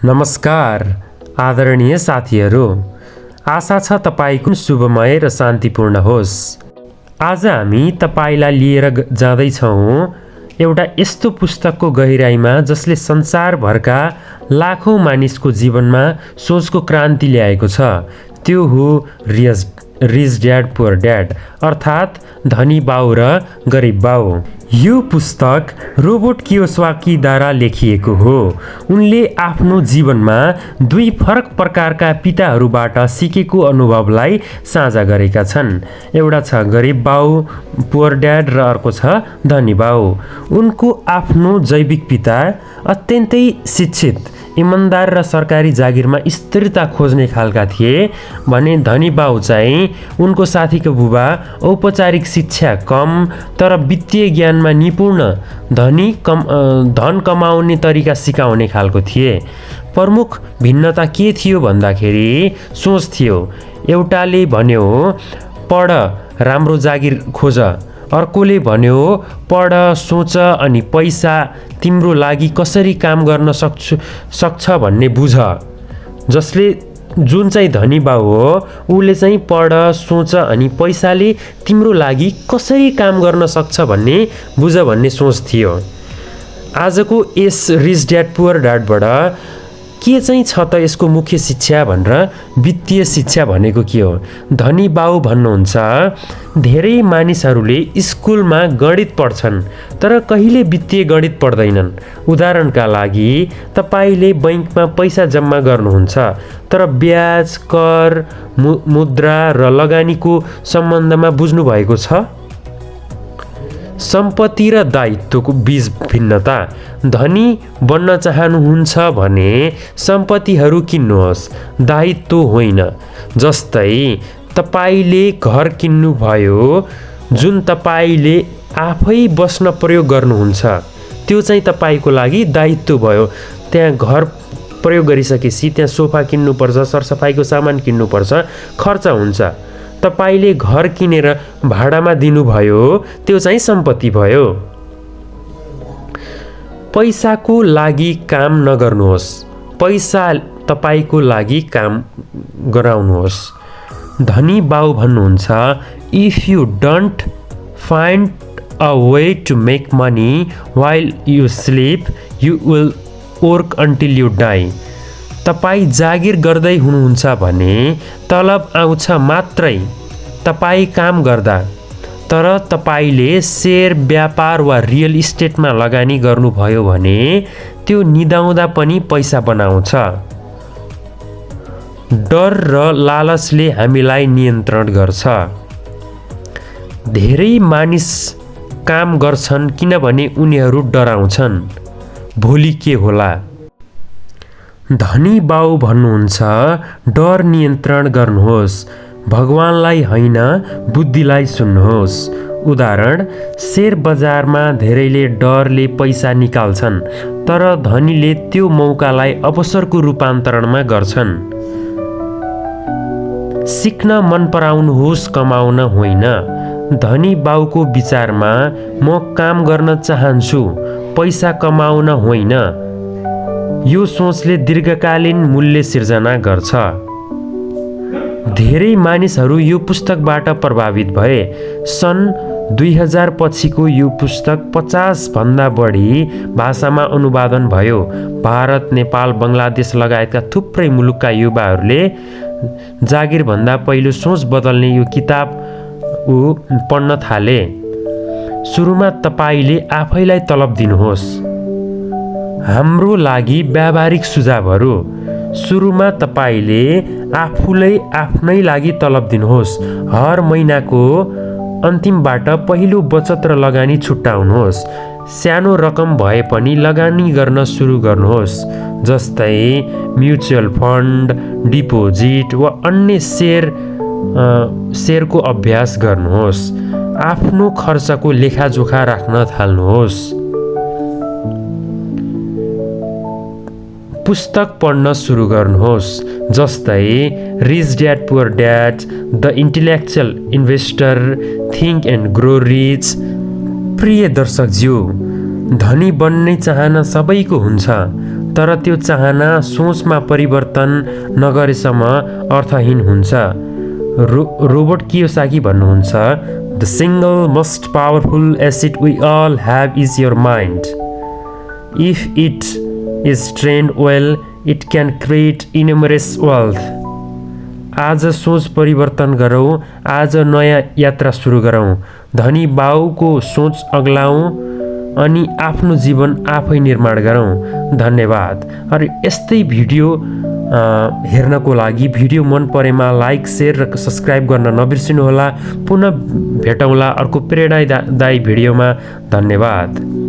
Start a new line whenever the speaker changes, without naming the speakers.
नमस्कार आदरणीय साथीहरू, आशा छ तपाईको शुभमय र शान्तिपूर्ण होस्। आज हामी तपाईलाई लिएर जाँदैछौँ एउटा यस्तो पुस्तकको गहिराईमा जसले संसारभरका लाखौं मानिसको जीवनमा सोचको क्रान्ति ल्याएको छ। त्यो हो रिच ड्याड पुअर ड्याड, अर्थात् धनी बाउ र गरिब बाउ। यो पुस्तक रोबर्ट कियोसाकीद्वारा लेखिएको हो। उनले आफ्नो जीवनमा दुई फरक प्रकारका पिताहरूबाट सिकेको अनुभवलाई साझा गरेका छन्। एउटा छ गरिब बाउ पुअर ड्याड र अर्को छ धनी बाउ। उनको आफ्नो जैविक पिता अत्यन्तै शिक्षित, इमान्दार र सरकारी जागिरमा स्थिरता खोज्ने खालका थिए भने धनी बाउ चाहिँ उनको साथीको बुबा औपचारिक शिक्षा कम तर वित्तीय ज्ञानमा निपुण, धन कमाउने तरिका सिकाउने खालको थिए। प्रमुख भिन्नता के थियो भन्दाखेरि सोच थियो। एउटाले भन्यो पढ राम्रो जागिर खोज, अर्कोले भन्यो पढ सोच अनि पैसा तिम्रो लागि कसरी काम गर्न सक्छ भन्ने बुझ। जुन चाहिँ धनी बाउ हो उसले चाहिँ पढ सोच अनि पैसाले तिम्रो लागि कसरी काम गर्न सक्छ भन्ने बुझ भन्ने सोच थियो। आजको यस रिच ड्याड पुअर ड्याडबाट के चाहिँ छ त यसको मुख्य शिक्षा भनेर वित्तीय शिक्षा भनेको के हो? धनी बाउ भन्नुहुन्छ धेरै मानिसहरूले स्कुलमा गणित पढ्छन् तर कहिले वित्तीय गणित पढ्दैनन्। उदाहरणका लागि तपाईले बैंकमा पैसा जम्मा गर्नुहुन्छ तर ब्याज, कर, मुद्रा र लगानीको सम्बन्धमा बुझ्नु भएको छ? सम्पत्ति र दायित्वको बीच भिन्नता। धनी बन्न चाहनुहुन्छ भने सम्पत्तिहरू किन्नुहोस्, दायित्व होइन। जस्तै तपाईले घर किन्नुभयो जुन तपाईले आफै बस्न प्रयोग गर्नुहुन्छ, त्यो चाहिँ तपाईको लागि दायित्व भयो। त्यहाँ घर प्रयोग गरिसकेपछि त्यहाँ सोफा किन्नुपर्छ, सरसफाइको सामान किन्नुपर्छ, खर्च हुन्छ। तपाईले घर किनेर भाडामा दिनुभयो त्यो चाहिँ सम्पत्ति भयो। पैसाको लागि काम नगर्नुहोस्, पैसा तपाईको लागि काम गराउनुहोस्। धनी बाउ भन्नुहुन्छ if you don't find a way to make money while you sleep you will work until you die. तपाईँ जागिर गर्दै हुनुहुन्छ भने तलब आउँछ मात्रै तपाईँ काम गर्दा। तर तपाईले सेयर, व्यापार वा रियल इस्टेटमा लगानी गर्नुभयो भने त्यो निदाउँदा पनि पैसा बनाउँछ। डर र लालचले हामीलाई नियन्त्रण गर्छ। धेरै मानिस काम गर्छन् किनभने उनीहरू डराउँछन् भोलि के होला। धनी बाउ भन्नुहुन्छ डर नियन्त्रण गर्नुहोस्, भगवानलाई होइन बुद्धिलाई सुन्नुहोस्। उदाहरण, शेयर बजारमा धेरैले डरले पैसा निकाल्छन् तर धनीले त्यो मौकालाई अवसरको रूपान्तरणमा गर्छन्। सिक्न मन पराउनुहोस्, कमाउन होइन। धनी बाउको विचारमा म काम गर्न चाहन्छु, पैसा कमाउन होइन। यो सोचले दीर्घकालीन मूल्य सिर्जना गर्छ। धेरै मानिसहरू यो पुस्तकबाट प्रभावित भए। सन् 2000 पछिको यो पुस्तक 50 भन्दा बढी भाषामा अनुवादन भयो। भारत, नेपाल, बङ्गलादेश लगायतका थुप्रै मुलुकका युवाहरूले जागिरभन्दा पहिलो सोच बदल्ने यो किताब पढ्न थाले। सुरुमा तपाईले आफैलाई तलब दिनुहोस्। हाम्रो लागि व्यावहारिक सुझावहरू। सुरुमा तपाईले आफ्नै लागि तलब दिनुहोस्। हर महिनाको अन्तिमबाट पहिलो बचत र लगानी छुट्याउनुहोस्। सानो रकम भए पनि लगानी गर्न सुरु गर्नुहोस्। जस्तै म्युचुअल फन्ड, डिपोजिट वा अन्य सेयरको अभ्यास गर्नुहोस्। आफ्नो खर्चको लेखाजोखा राख्न थाल्नुहोस्। पुस्तक पढ्न सुरु गर्नुहोस्। जस्तै rich dad poor dad, the intellectual investor, think and grow rich. प्रिय दर्शकज्यू, धनी बन्ने चाहना सबैको हुन्छ तर त्यो चाहना सोचमा परिवर्तन नगरेसम्म अर्थहीन हुन्छ। रोबर्ट कियोसाकी भन्नुहुन्छ, the single most powerful asset we all have is your mind. If it is trained well it can create innumerous wealth. आज सोच परिवर्तन गरौँ, आज नयाँ यात्रा सुरु गरौँ। धनी बाउको सोच अग्लाउँ अनि आफ्नो जीवन आफै निर्माण गरौँ। धन्यवाद। अरे यस्तै भिडियो हेर्नको लागि भिडियो मन परेमा लाइक, शेयर र सब्सक्राइब गर्न नबिर्सिनुहोला। पुनः भेटौँला अर्को प्रेरणादायी भिडियोमा। धन्यवाद।